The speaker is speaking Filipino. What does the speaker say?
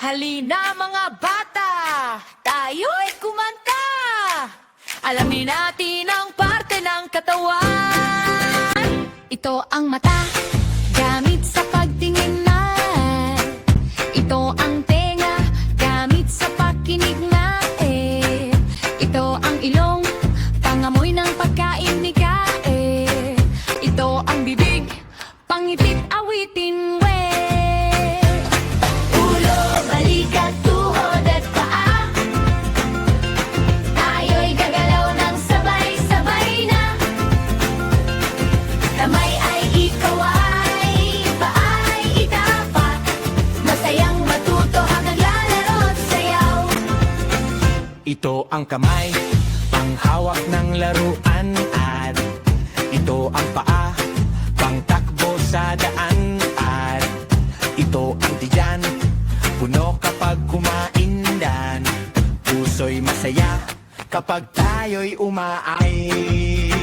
Halina mga bata, tayo'y kumanta. Alamin natin ang parte ng katawan. Ito ang mata, gamit sa pagtingin na. Ito ang tenga, gamit sa pakinig na. Ito ang ilong, pangamoy ng pagkain ni Kae. Ito ang bibig, pangitip awitin we. Ulo, balikat, tuhod at paa. Tayo'y gagalaw ng sabay-sabay na. Kamay ay ikaway, paay itapat. Masayang matuto habang naglalaro at sayaw. Ito ang kamay, panghawak ng laruan. At ito ang paa, pangtakbo sa daan. At ito ang tiyan, puno kapag kumaindan. Puso'y masaya kapag tayo'y umaay.